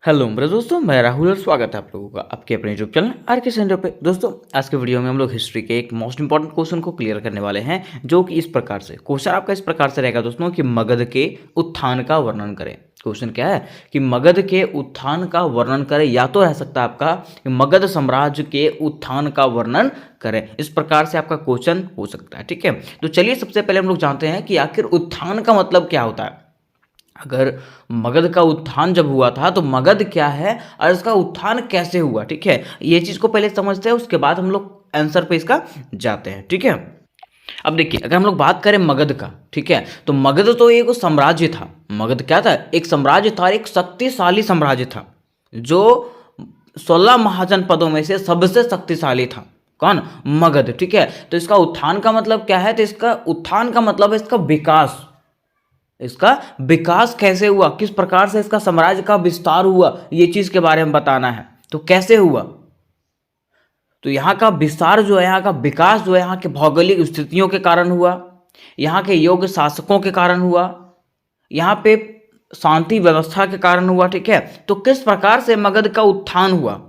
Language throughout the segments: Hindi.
हेलो मेरे दोस्तों, मैं राहुल और स्वागत है आप लोगों का आपके अपने यूट्यूब चैनल आर के सेंटर पे। दोस्तों, आज के वीडियो में हम लोग हिस्ट्री के एक मोस्ट इंपॉर्टेंट क्वेश्चन को क्लियर करने वाले हैं, जो कि इस प्रकार से क्वेश्चन आपका इस प्रकार से रहेगा दोस्तों कि मगध के उत्थान का वर्णन करें। क्वेश्चन क्या है कि मगध के उत्थान का वर्णन करें, या तो रह सकता है आपका कि मगध साम्राज्य के उत्थान का वर्णन करें। इस प्रकार से आपका क्वेश्चन हो सकता है। ठीक है, तो चलिए सबसे पहले हम लोग जानते हैं कि आखिर उत्थान का मतलब क्या होता है। अगर मगध का उत्थान जब हुआ था तो मगध क्या है और इसका उत्थान कैसे हुआ। ठीक है, ये चीज़ को पहले समझते हैं, उसके बाद हम लोग आंसर पे इसका जाते हैं। ठीक है, अब देखिए अगर हम लोग बात करें मगध का, ठीक है, तो मगध तो एक साम्राज्य था। मगध क्या था? एक साम्राज्य था, एक शक्तिशाली साम्राज्य था, जो 16 महाजनपदों में से सबसे शक्तिशाली था। कौन? मगध। ठीक है, तो इसका उत्थान का मतलब क्या है? तो इसका उत्थान का मतलब है इसका विकास। इसका विकास कैसे हुआ, किस प्रकार से इसका साम्राज्य का विस्तार हुआ, ये चीज के बारे में बताना है। तो कैसे हुआ? तो यहाँ का विस्तार जो है, यहाँ का विकास जो है, यहाँ के भौगोलिक स्थितियों के कारण हुआ, यहाँ के योग्य शासकों के कारण हुआ, यहाँ पे शांति व्यवस्था के कारण हुआ। ठीक है, तो किस प्रकार से मगध का उत्थान हुआ,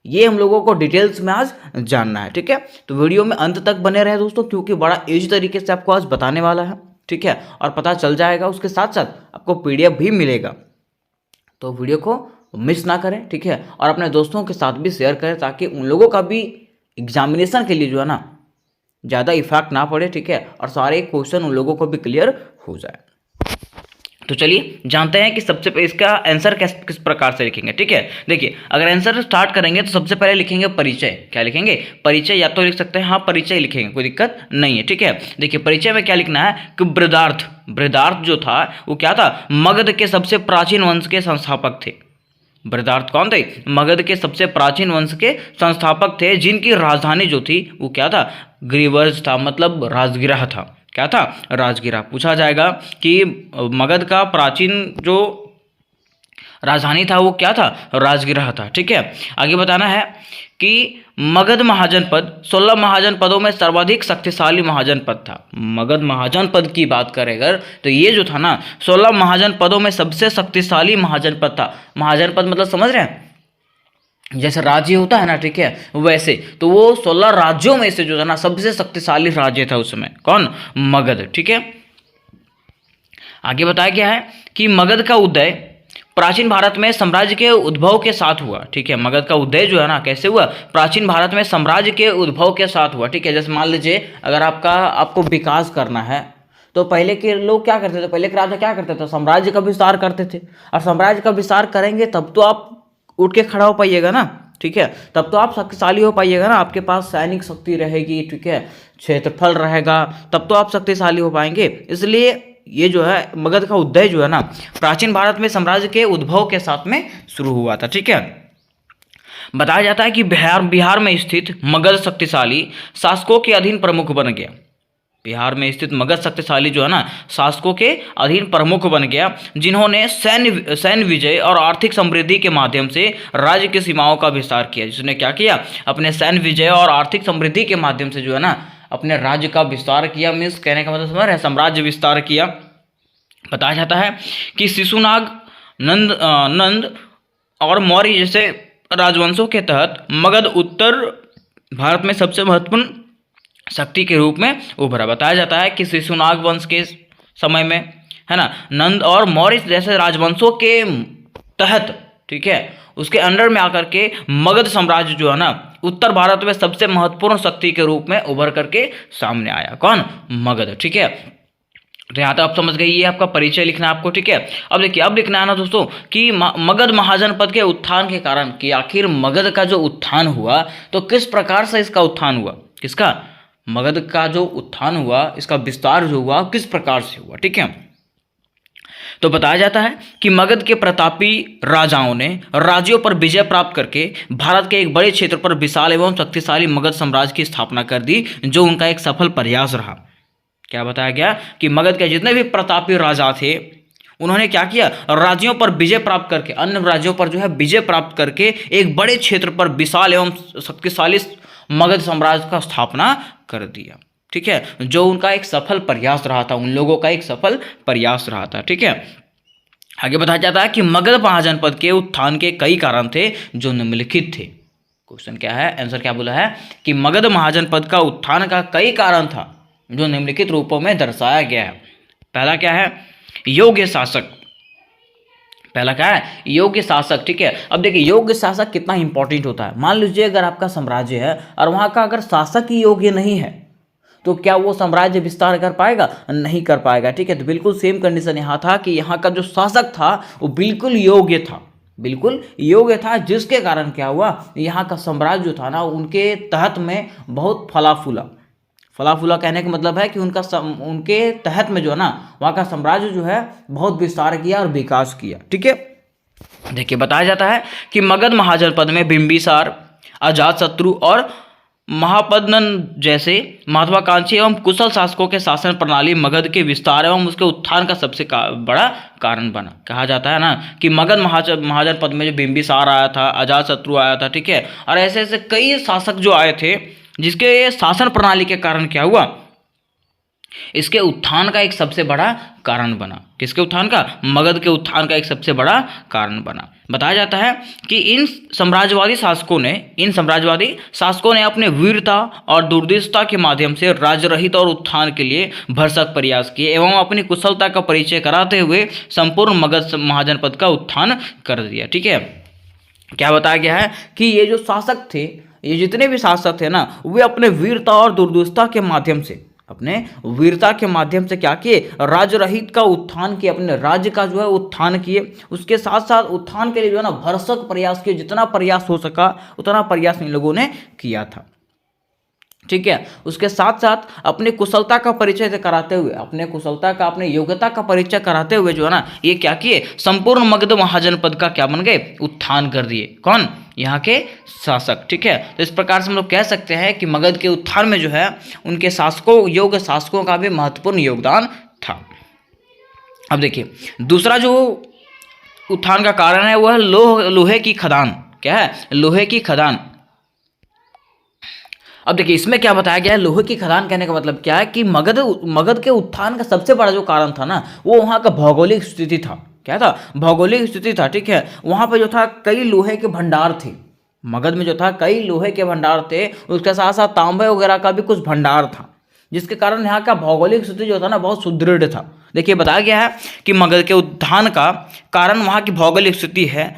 ये हम लोगों को डिटेल्स में आज जानना है। ठीक है, तो वीडियो में अंत तक बने रहे दोस्तों, क्योंकि बड़ा इजी तरीके से आपको आज बताने वाला है। ठीक है, और पता चल जाएगा, उसके साथ साथ आपको पीडीएफ भी मिलेगा, तो वीडियो को मिस ना करें। ठीक है, और अपने दोस्तों के साथ भी शेयर करें, ताकि उन लोगों का भी एग्जामिनेशन के लिए जो है ना ज़्यादा इफेक्ट ना पड़े। ठीक है, और सारे क्वेश्चन उन लोगों को भी क्लियर हो जाए। तो चलिए जानते हैं कि सबसे पहले इसका आंसर किस प्रकार से लिखेंगे। ठीक है, देखिए अगर आंसर स्टार्ट करेंगे तो सबसे पहले लिखेंगे परिचय। क्या लिखेंगे? परिचय। या तो लिख सकते हैं हाँ परिचय लिखेंगे, कोई दिक्कत नहीं है। ठीक है, देखिए परिचय में क्या लिखना है कि बृहदार्थ। बृहदार्थ जो था वो क्या था? मगध के सबसे प्राचीन वंश के संस्थापक थे। बृहदार्थ कौन थे? मगध के सबसे प्राचीन वंश के संस्थापक थे, जिनकी राजधानी जो थी वो क्या था? ग्रीवर्ज था, मतलब राजगिरा था। क्या था? राजगिरा। पूछा जाएगा कि मगध का प्राचीन जो राजधानी था वो क्या था? राजगिरा था। ठीक है, आगे बताना है कि मगध महाजनपद 16 महाजनपदों में सर्वाधिक शक्तिशाली महाजनपद था। मगध महाजनपद की बात करें अगर, तो ये जो था ना 16 महाजनपदों में सबसे शक्तिशाली महाजनपद था। महाजनपद मतलब समझ रहे हैं, जैसे राज्य होता है ना, ठीक है, वैसे तो वो 16 राज्यों में से जो था ना सबसे शक्तिशाली राज्य था उस समय। कौन? मगध। ठीक है, आगे बताया गया है कि मगध का उदय प्राचीन भारत में साम्राज्य के उद्भव के साथ हुआ। ठीक है, मगध का उदय जो है ना कैसे हुआ? प्राचीन भारत में साम्राज्य के उद्भव के साथ हुआ। ठीक है, जैसे मान लीजिए अगर आपको विकास करना है, तो पहले के लोग क्या करते थे? पहले के राजा क्या करते थे? साम्राज्य का विस्तार करते थे, और साम्राज्य का विस्तार करेंगे तब तो आप उठ के खड़ा हो पाइएगा ना। ठीक है, तब तो आप शक्तिशाली हो पाइएगा ना, आपके पास सैनिक शक्ति रहेगी। ठीक है, क्षेत्रफल रहेगा, तब तो आप शक्तिशाली हो पाएंगे। इसलिए ये जो है मगध का उदय जो है ना प्राचीन भारत में साम्राज्य के उद्भव के साथ में शुरू हुआ था। ठीक है, बताया जाता है कि बिहार में स्थित मगध शक्तिशाली शासकों के अधीन प्रमुख बन गया। बिहार में स्थित मगध शक्तिशाली जो है ना शासकों के अधीन प्रमुख बन गया, जिन्होंने सैन्य विजय और आर्थिक समृद्धि के माध्यम से राज्य की सीमाओं का विस्तार किया। जिसने क्या किया? अपने सैन्य विजय और आर्थिक समृद्धि के माध्यम से जो है ना अपने राज्य का विस्तार किया। मीन्स कहने का मतलब समझ रहे हैं, साम्राज्य विस्तार किया। बताया जाता है कि शिशुनाग, नंद और मौर्य जैसे राजवंशों के तहत मगध उत्तर भारत में सबसे महत्वपूर्ण शक्ति के रूप में उभरा। बताया जाता है कि शिशुनाग वंश के समय में है ना नंद और मौर्य जैसे राजवंशों के तहत, ठीक है, उसके अंडर में आकर के मगध साम्राज्य जो है ना उत्तर भारत में सबसे महत्वपूर्ण शक्ति के रूप में उभर करके सामने आया। कौन? मगध। ठीक है, तो यहाँ तक आप समझ गए, ये आपका परिचय लिखना है आपको। ठीक है, अब देखिए अब लिखना है ना दोस्तों कि मगध महाजनपद के उत्थान के कारण, कि आखिर मगध का जो उत्थान हुआ तो किस प्रकार से इसका उत्थान हुआ। किसका? मगध का जो उत्थान हुआ, इसका विस्तार जो हुआ किस प्रकार से हुआ। ठीक है, तो बताया जाता है कि मगध के प्रतापी राजाओं ने राज्यों पर विजय प्राप्त करके भारत के एक बड़े क्षेत्र पर विशाल एवं शक्तिशाली मगध साम्राज्य की स्थापना कर दी, जो उनका एक सफल प्रयास रहा। क्या बताया गया कि मगध के जितने भी प्रतापी राजा थे, उन्होंने क्या किया? राज्यों पर विजय प्राप्त करके, अन्य राज्यों पर जो है विजय प्राप्त करके एक बड़े क्षेत्र पर विशाल एवं शक्तिशाली मगध साम्राज्य का स्थापना कर दिया। ठीक है, जो उनका एक सफल प्रयास रहा था, उन लोगों का एक सफल प्रयास रहा था। ठीक है, आगे बताया जाता है कि मगध महाजनपद के उत्थान के कई कारण थे जो निम्नलिखित थे। क्वेश्चन क्या है, आंसर क्या बोला है कि मगध महाजनपद का उत्थान का कई कारण था जो निम्नलिखित रूपों में दर्शाया गया है। पहला क्या है, योग्य शासक। पहला क्या है, योग्य शासक। ठीक है, अब देखिए योग्य शासक कितना इंपॉर्टेंट होता है। मान लीजिए अगर आपका साम्राज्य है और वहाँ का अगर शासक ही योग्य नहीं है तो क्या वो साम्राज्य विस्तार कर पाएगा? नहीं कर पाएगा। ठीक है, तो बिल्कुल सेम कंडीशन यहाँ था कि यहाँ का जो शासक था वो बिल्कुल योग्य था, बिल्कुल योग्य था, जिसके कारण क्या हुआ, यहाँ का साम्राज्य जो था ना उनके तहत में बहुत फला फूला कहने का मतलब है कि उनके तहत में जो है ना वहाँ का साम्राज्य जो है बहुत विस्तार किया और विकास किया। ठीक है, देखिए बताया जाता है कि मगध महाजनपद में बिंबिसार, अजातशत्रु और महापद्मन जैसे महत्वाकांक्षी एवं कुशल शासकों के शासन प्रणाली मगध के विस्तार एवं उसके उत्थान का सबसे बड़ा कारण बना। कहा जाता है ना कि मगध महाजनपद में जो बिंबिसार आया था, अजातशत्रु आया था, ठीक है, और ऐसे ऐसे कई शासक जो आए थे जिसके शासन प्रणाली के कारण क्या हुआ, इसके उत्थान का एक सबसे बड़ा कारण बना। किसके उत्थान का? मगध के उत्थान का एक सबसे बड़ा कारण बना। बताया जाता है कि इन साम्राज्यवादी शासकों ने अपने वीरता और दूरदर्शिता के माध्यम से राज्य रहित और उत्थान के लिए भरसक प्रयास किए एवं अपनी कुशलता का परिचय कराते हुए संपूर्ण मगध महाजनपद का उत्थान कर दिया। ठीक है, क्या बताया गया है कि ये जो शासक थे, ये जितने भी शासक थे ना, वे अपने वीरता और दूरदर्शिता के माध्यम से क्या किए, राज्य रहित का उत्थान किए, अपने राज्य का जो है उत्थान किए। उसके साथ साथ उत्थान के लिए जो है ना भरसक प्रयास किए, जितना प्रयास हो सका उतना प्रयास इन लोगों ने किया था। ठीक है, उसके साथ साथ अपने कुशलता का परिचय कराते हुए, अपने योग्यता का परिचय कराते हुए जो है ना ये क्या किए, संपूर्ण मगध महाजनपद का क्या बन गए, उत्थान कर दिए। कौन? यहाँ के शासक। ठीक है, तो इस प्रकार से हम लोग कह सकते हैं कि मगध के उत्थान में जो है उनके योग्य शासकों का भी महत्वपूर्ण योगदान था। अब देखिए दूसरा जो उत्थान का कारण है वह है लोहे की खदान। क्या है? लोहे की खदान। अब देखिए इसमें क्या बताया गया है, लोहे की खदान कहने का मतलब क्या है कि मगध के उत्थान का सबसे बड़ा जो कारण था ना वो वहाँ का भौगोलिक स्थिति था। क्या था? भौगोलिक स्थिति था। ठीक है, वहाँ पर जो था कई लोहे के भंडार थे, मगध में जो था कई लोहे के भंडार थे, उसके साथ साथ तांबे वगैरह का भी कुछ भंडार था, जिसके कारण यहाँ का भौगोलिक स्थिति जो था ना बहुत सुदृढ़ था। देखिए बताया गया है कि मगध के उत्थान का कारण वहाँ की भौगोलिक स्थिति है,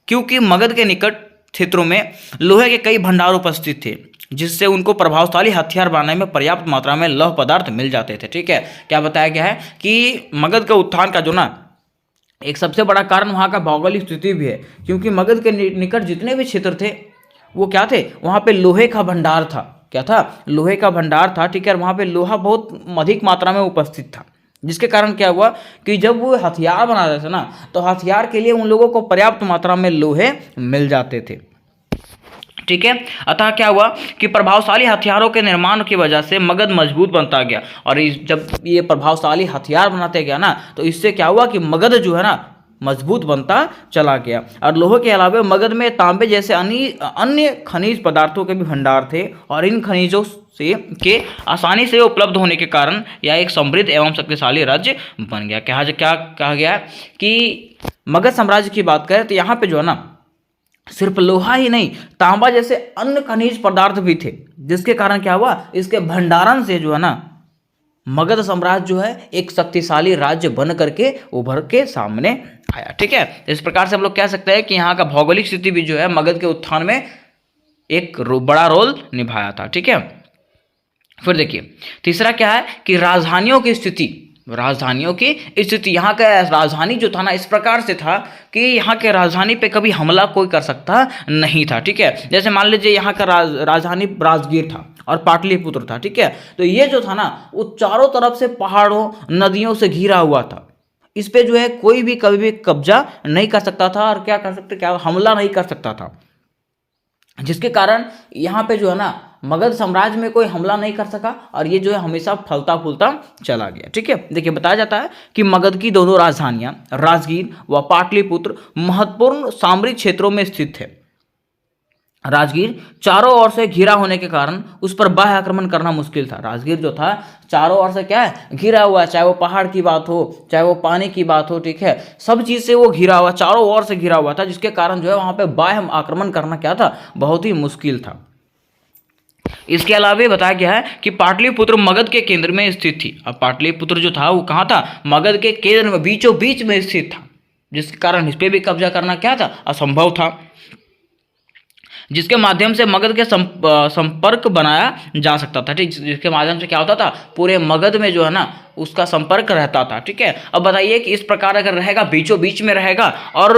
क्योंकि मगध के निकट क्षेत्रों में लोहे के कई भंडार उपस्थित थे, जिससे उनको प्रभावशाली हथियार बनाने में पर्याप्त मात्रा में लौह पदार्थ मिल जाते थे। ठीक है, क्या बताया गया है कि मगध का उत्थान का जो ना एक सबसे बड़ा कारण वहाँ का भौगोलिक स्थिति भी है, क्योंकि मगध के निकट जितने भी क्षेत्र थे वो क्या थे, वहाँ पे लोहे का भंडार था। क्या था? लोहे का भंडार था। ठीक है, वहाँ पे लोहा बहुत अधिक मात्रा में उपस्थित था, जिसके कारण क्या हुआ कि जब वो हथियार बना रहे थे ना तो हथियार के लिए उन लोगों को पर्याप्त मात्रा में लोहे मिल जाते थे। ठीक है, अतः क्या हुआ कि प्रभावशाली हथियारों के निर्माण की वजह से मगध मजबूत बनता गया, और जब ये प्रभावशाली हथियार बनाते गया ना तो इससे क्या हुआ कि मगध जो है ना मजबूत बनता चला गया। और लोहे के अलावा मगध में तांबे जैसे अन्य खनिज पदार्थों के भी भंडार थे, और इन खनिजों के आसानी से उपलब्ध होने के कारण यह एक समृद्ध एवं शक्तिशाली राज्य बन गया। क्या कहा गया कि मगध साम्राज्य की बात करें तो यहाँ पे जो है ना सिर्फ लोहा ही नहीं, तांबा जैसे अन्य खनिज पदार्थ भी थे, जिसके कारण क्या हुआ, इसके भंडारण से जो है ना मगध साम्राज्य जो है एक शक्तिशाली राज्य बन करके उभर के सामने आया। ठीक है, इस प्रकार से हम लोग कह सकते हैं कि यहाँ का भौगोलिक स्थिति भी जो है मगध के उत्थान में एक बड़ा रोल निभाया था। ठीक है, फिर देखिए तीसरा क्या है कि राजधानियों की स्थिति। यहाँ का राजधानी जो था ना इस प्रकार से था कि यहाँ के राजधानी पे कभी हमला कोई कर सकता नहीं था। ठीक है, जैसे मान लीजिए यहाँ का राजधानी राजगीर था और पाटलिपुत्र था। ठीक है, तो ये जो था ना वो चारों तरफ से पहाड़ों नदियों से घिरा हुआ था, इस पे जो है कोई भी कभी भी कब्जा नहीं कर सकता था, और क्या हमला नहीं कर सकता था, जिसके कारण यहाँ पे जो है ना मगध साम्राज्य में कोई हमला नहीं कर सका, और ये जो है हमेशा फलता फूलता चला गया। ठीक है, देखिए बताया जाता है कि मगध की दोनों राजधानियां राजगीर व पाटलिपुत्र महत्वपूर्ण सामरिक क्षेत्रों में स्थित है। राजगीर चारों ओर से घिरा होने के कारण उस पर बाह्य आक्रमण करना मुश्किल था। राजगीर जो था चारों ओर से क्या है, घिरा हुआ है, चाहे वो पहाड़ की बात हो, चाहे वो पानी की बात हो, ठीक है, सब चीज से वो घिरा हुआ, चारों ओर से घिरा हुआ था, जिसके कारण जो है वहां पे बाह्य आक्रमण करना क्या था, बहुत ही मुश्किल था। इसके अलावा बताया गया है कि पाटलिपुत्र मगध के केंद्र में स्थित थी। अब पाटलिपुत्र जो था वो कहाँ था, मगध के केंद्र में, बीचों बीच में स्थित था, जिसके कारण इस पर भी कब्जा करना क्या था, असंभव था, जिसके माध्यम से मगध के संपर्क बनाया जा सकता था। ठीक, जिसके माध्यम से क्या होता था, पूरे मगध में जो है ना उसका संपर्क रहता था। ठीक है, अब बताइए कि इस प्रकार अगर रहेगा, बीचों बीच में रहेगा और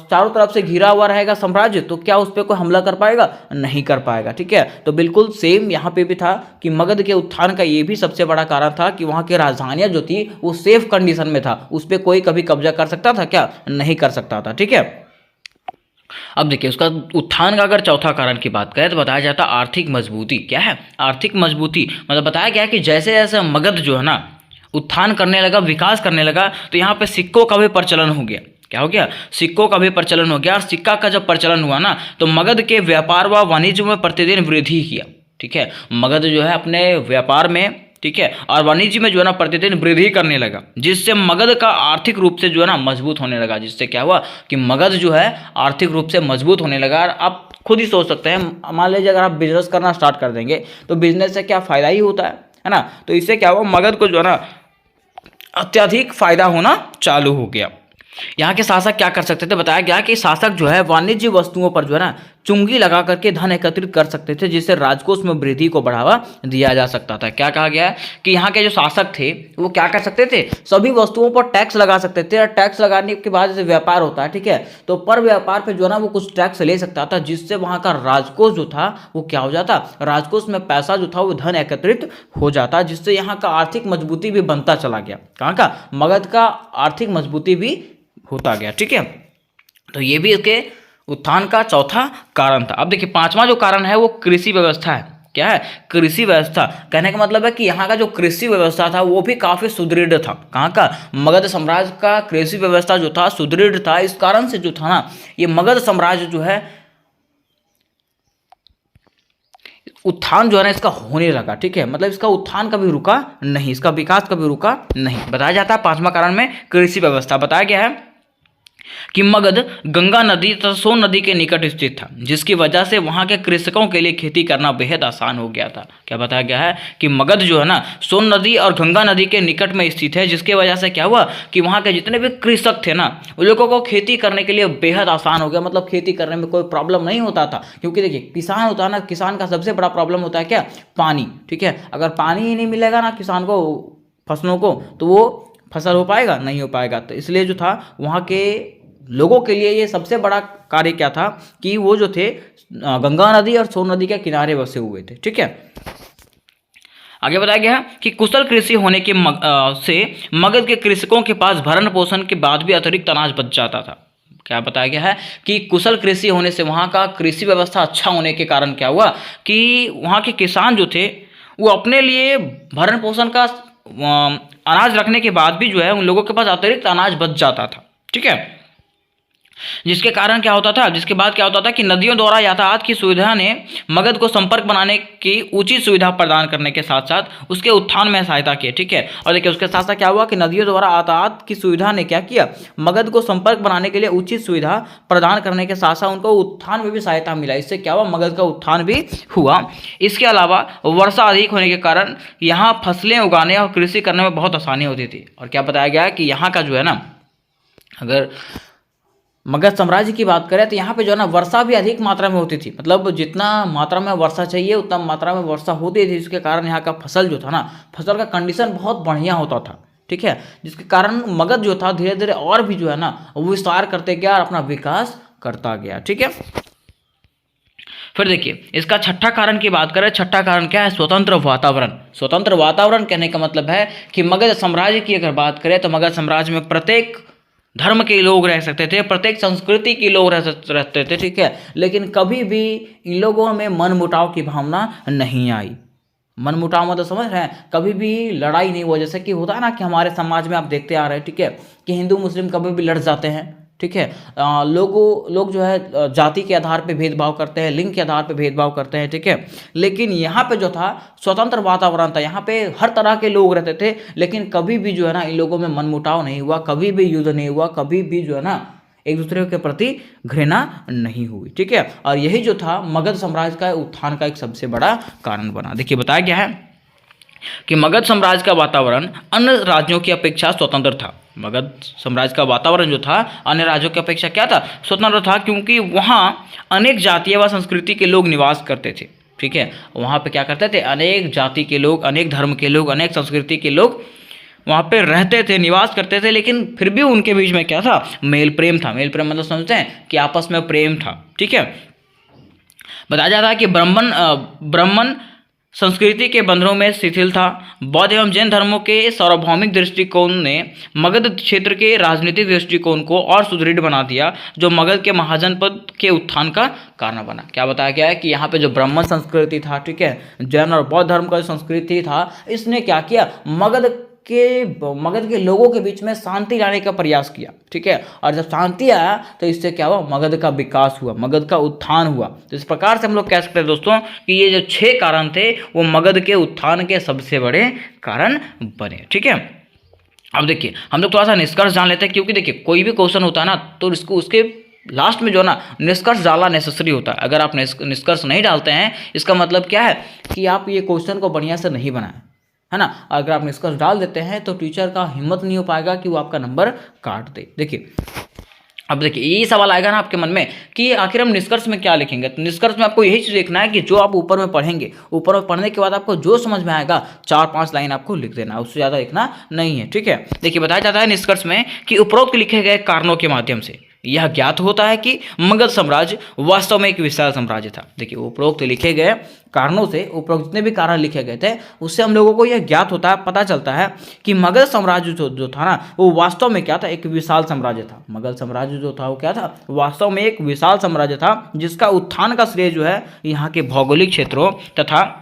चारों तरफ से घिरा हुआ रहेगा साम्राज्य, तो क्या उस पर कोई हमला कर पाएगा, नहीं कर पाएगा। ठीक है, तो बिल्कुल सेम यहाँ पे भी था कि मगध के उत्थान का ये भी सबसे बड़ा कारण था कि वहाँ की राजधानियाँ जो थी वो सेफ कंडीशन में था, उस पर कोई कभी कब्जा कर सकता था क्या, नहीं कर सकता था। ठीक है, अब देखिए उसका उत्थान का अगर चौथा कारण की बात करें तो बताया जाता आर्थिक मजबूती। क्या है, आर्थिक मजबूती, मतलब बताया गया कि जैसे जैसे मगध जो है ना उत्थान करने लगा, विकास करने लगा, तो यहाँ पे सिक्कों का भी प्रचलन हो गया। क्या हो गया, सिक्कों का भी प्रचलन हो गया, और सिक्का का जब प्रचलन हुआ ना तो मगध के व्यापार व वाणिज्य में प्रतिदिन वृद्धि किया। ठीक है, मगध जो है अपने व्यापार में, ठीक है, और वाणिज्य में जो है ना प्रतिदिन वृद्धि करने लगा, जिससे मगध का आर्थिक रूप से जो है ना मजबूत होने लगा। जिससे क्या हुआ कि मगध जो है आर्थिक रूप से मजबूत होने लगा। और आप खुद ही सोच सकते हैं, मान लीजिए अगर आप बिजनेस करना स्टार्ट कर देंगे तो बिजनेस से क्या फायदा ही होता है ना। तो इससे क्या हुआ, मगध को जो है ना अत्यधिक फायदा होना चालू हो गया। यहाँ के शासक क्या कर सकते थे, बताया गया कि शासक जो है वाणिज्य वस्तुओं पर जो है ना चुंगी लगा करके धन एकत्रित कर सकते थे, जिससे राजकोष में वृद्धि को बढ़ावा दिया जा सकता था। क्या कहा गया है कि यहाँ के जो शासक थे वो क्या कर सकते थे, सभी वस्तुओं पर टैक्स लगा सकते थे, और टैक्स लगाने के बाद जैसे व्यापार होता है, ठीक है, तो पर व्यापार पे जो है ना वो कुछ टैक्स ले सकता था, जिससे वहाँ का राजकोष जो था वो क्या हो जाता, राजकोष में पैसा जो था वो धन एकत्रित हो जाता, जिससे यहाँ का आर्थिक मजबूती भी बनता चला गया। कहाँ का, मगध का आर्थिक मजबूती भी होता गया। ठीक है, तो ये भी इसके उत्थान का चौथा कारण था। अब देखिए पांचवा जो कारण है वो कृषि व्यवस्था है। क्या है, कृषि व्यवस्था, कहने का मतलब है कि यहाँ का जो कृषि व्यवस्था था वो भी काफी सुदृढ़ था। कहाँ का, मगध साम्राज्य का कृषि व्यवस्था जो था सुदृढ़ था। इस कारण से जो था ना ये मगध साम्राज्य जो है उत्थान जो है ना इसका होने लगा। ठीक है, मतलब इसका उत्थान कभी रुका नहीं, इसका विकास कभी रुका नहीं। बताया जाता है पांचवा कारण में कृषि व्यवस्था। बताया गया है कि मगध गंगा नदी तथा सोन नदी के निकट स्थित था, जिसकी वजह से वहां के कृषकों के लिए खेती करना बेहद आसान हो गया था। क्या बताया गया है कि मगध जो है ना सोन नदी और गंगा नदी के निकट में स्थित है, जिसकी वजह से क्या हुआ कि वहां के जितने भी कृषक थे ना उन लोगों को खेती करने के लिए बेहद आसान हो गया। मतलब खेती करने में कोई प्रॉब्लम नहीं होता था, क्योंकि देखिए किसान होता है ना, किसान का सबसे बड़ा प्रॉब्लम होता है क्या, पानी। ठीक है, अगर पानी ही नहीं मिलेगा ना किसान को, फसलों को, तो वो फसल हो पाएगा, नहीं हो पाएगा। तो इसलिए जो था वहाँ के लोगों के लिए ये सबसे बड़ा कार्य क्या था कि वो जो थे गंगा नदी और सोन नदी के किनारे बसे हुए थे। ठीक है, आगे बताया गया है कि कुशल कृषि होने के से मगध के कृषकों के पास भरण पोषण के बाद भी अतिरिक्त अनाज बच जाता था। क्या बताया गया है कि कुशल कृषि होने से, वहाँ का कृषि व्यवस्था अच्छा होने के कारण क्या हुआ कि वहाँ के किसान जो थे वो अपने लिए भरण पोषण का अनाज रखने के बाद भी जो है उन लोगों के पास अतिरिक्त अनाज बच जाता था। ठीक है, जिसके कारण क्या होता था, जिसके बाद क्या होता था कि नदियों द्वारा यातायात की सुविधा ने मगध को संपर्क बनाने की उचित सुविधा प्रदान करने के साथ साथ उसके उत्थान में सहायता की। ठीक है, और देखिए उसके साथ साथ क्या हुआ कि नदियों द्वारा यातायात की सुविधा ने क्या किया, मगध को संपर्क बनाने के लिए उचित सुविधा प्रदान करने के साथ साथ उनको उत्थान में भी सहायता मिला। इससे क्या हुआ, मगध का उत्थान भी हुआ। इसके अलावा वर्षा अधिक होने के कारण यहाँ फसलें उगाने और कृषि करने में बहुत आसानी होती थी। और क्या बताया गया है कि यहाँ का जो है ना, अगर मगध साम्राज्य की बात करें तो यहाँ पे जो है ना वर्षा भी अधिक मात्रा में होती थी। मतलब जितना मात्रा में वर्षा चाहिए उतना मात्रा में वर्षा होती थी, जिसके कारण यहाँ का फसल जो था ना, फसल का कंडीशन बहुत बढ़िया होता था। ठीक है, जिसके कारण मगध जो था धीरे धीरे और भी जो है ना वो विस्तार करते गया और अपना विकास करता गया। ठीक है, फिर देखिए इसका छठा कारण की बात करें, छठा कारण क्या है, स्वतंत्र वातावरण। स्वतंत्र वातावरण कहने का मतलब है कि मगध साम्राज्य की अगर बात करें तो मगध साम्राज्य में प्रत्येक धर्म के लोग रह सकते थे, प्रत्येक संस्कृति के लोग रहते थे। ठीक है, लेकिन कभी भी इन लोगों में मनमुटाव की भावना नहीं आई। मनमुटाव मतलब समझ रहे हैं, कभी भी लड़ाई नहीं हुआ। जैसे कि होता है ना कि हमारे समाज में आप देखते आ रहे हैं, ठीक है, कि हिंदू मुस्लिम कभी भी लड़ जाते हैं। ठीक है। लोग जो है जाति के आधार पे भेदभाव करते हैं, लिंग के आधार पे भेदभाव करते हैं, ठीक है। लेकिन यहाँ पे जो था स्वतंत्र वातावरण था, यहाँ पे हर तरह के लोग रहते थे, लेकिन कभी भी जो है ना इन लोगों में मनमुटाव नहीं हुआ, कभी भी युद्ध नहीं हुआ, कभी भी जो है ना एक दूसरे के प्रति घृणा नहीं हुई, ठीक है। और यही जो था मगध साम्राज्य का उत्थान का एक सबसे बड़ा कारण बना। देखिए बताया गया है कि मगध साम्राज्य का वातावरण अन्य राज्यों की अपेक्षा स्वतंत्र था। मगध साम्राज्य का वातावरण जो था अन्य राज्यों की अपेक्षा क्या था, स्वतंत्र था, क्योंकि वहाँ अनेक जातीय व संस्कृति के लोग निवास करते थे, ठीक है। वहाँ पे क्या करते थे, अनेक जाति के लोग, अनेक धर्म के लोग, अनेक संस्कृति के लोग वहाँ पे रहते थे, निवास करते थे, लेकिन फिर भी उनके बीच में क्या था, मेल प्रेम था। मेल प्रेम मतलब समझते हैं कि आपस में प्रेम था, ठीक है। बताया जाता है कि ब्राह्मण संस्कृति के बंधनों में शिथिल था। बौद्ध एवं जैन धर्मों के सार्वभौमिक दृष्टिकोण ने मगध क्षेत्र के राजनीतिक दृष्टिकोण को और सुदृढ़ बना दिया, जो मगध के महाजनपद के उत्थान का कारण बना। क्या बताया गया है कि यहाँ पे जो ब्राह्मण संस्कृति था, ठीक है, जैन और बौद्ध धर्म का जो संस्कृति था, इसने क्या किया, मगध के लोगों के बीच में शांति लाने का प्रयास किया, ठीक है। और जब शांति आया तो इससे क्या हुआ, मगध का विकास हुआ, मगध का उत्थान हुआ। तो इस प्रकार से हम लोग कह सकते हैं दोस्तों कि ये जो 6 कारण थे वो मगध के उत्थान के सबसे बड़े कारण बने, ठीक है। अब देखिए हम लोग थोड़ा सा निष्कर्ष जान लेते हैं, क्योंकि देखिए कोई भी क्वेश्चन होता है ना तो इसको उसके लास्ट में जो है ना निष्कर्ष डालना नेसेसरी होता है। अगर आप निष्कर्ष नहीं डालते हैं, इसका मतलब क्या है कि आप ये क्वेश्चन को बढ़िया से नहीं बनाए, है ना। अगर आप निष्कर्ष डाल देते हैं तो टीचर का हिम्मत नहीं हो पाएगा कि वो आपका नंबर काट दे। देखिए अब देखिए यही सवाल आएगा ना आपके मन में कि आखिर हम निष्कर्ष में क्या लिखेंगे। तो निष्कर्ष में आपको यही चीज़ देखना है कि जो आप ऊपर में पढ़ेंगे, ऊपर में पढ़ने के बाद आपको जो समझ में आएगा 4-5 लाइन आपको लिख देना, उससे ज़्यादा लिखना नहीं है, ठीक है। देखिए बताया जाता है निष्कर्ष में कि उपरोक्त लिखे गए कारणों के माध्यम से यह ज्ञात होता है कि मगध साम्राज्य वास्तव में एक विशाल साम्राज्य था। देखिए उपरोक्त लिखे गए कारणों से, उपरोक्त जितने भी कारण लिखे गए थे उससे हम लोगों को यह ज्ञात होता है, पता चलता है कि मगध साम्राज्य जो था ना वो वास्तव में क्या था, एक विशाल साम्राज्य था। मगध साम्राज्य जो था वो क्या था, वास्तव में एक विशाल साम्राज्य था, जिसका उत्थान का श्रेय जो है यहाँ के भौगोलिक क्षेत्रों तथा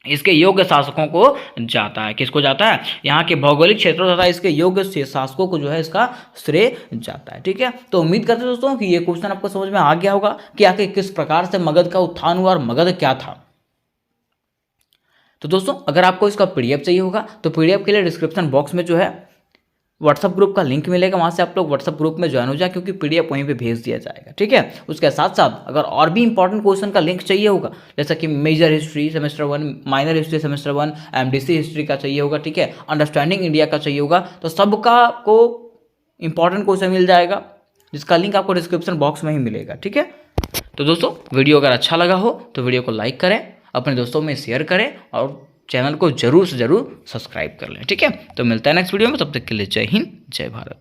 इसके योग्य शासकों को जाता है। किसको जाता है, यहाँ के भौगोलिक क्षेत्रों तथा इसके योग्य शासकों को जो है इसका श्रेय जाता है, ठीक है। तो उम्मीद करते हैं दोस्तों कि ये क्वेश्चन आपको समझ में आ गया होगा कि आखिर किस प्रकार से मगध का उत्थान हुआ और मगध क्या था। तो दोस्तों अगर आपको इसका पीडीएफ चाहिए होगा तो पीडीएफ के लिए डिस्क्रिप्शन बॉक्स में जो है व्हाट्सअप ग्रुप का लिंक मिलेगा, वहाँ से आप लोग व्हाट्सअप ग्रुप में ज्वाइन हो जाए, क्योंकि पीडीएफ वहीं पे भेज दिया जाएगा, ठीक है। उसके साथ साथ अगर और भी इंपॉर्टेंट क्वेश्चन का लिंक चाहिए होगा, जैसा कि major history semester 1, minor history semester 1, MDC history का चाहिए होगा, ठीक है, अंडरस्टैंडिंग इंडिया का चाहिए होगा, तो सबका को इंपॉर्टेंट क्वेश्चन मिल जाएगा, जिसका लिंक आपको डिस्क्रिप्शन बॉक्स में ही मिलेगा, ठीक है। तो दोस्तों वीडियो अगर अच्छा लगा हो तो वीडियो को लाइक करें, अपने दोस्तों में शेयर करें और चैनल को जरूर से जरूर सब्सक्राइब कर लें, ठीक है। तो मिलता है नेक्स्ट वीडियो में, तब तक के लिए जय हिंद जय भारत।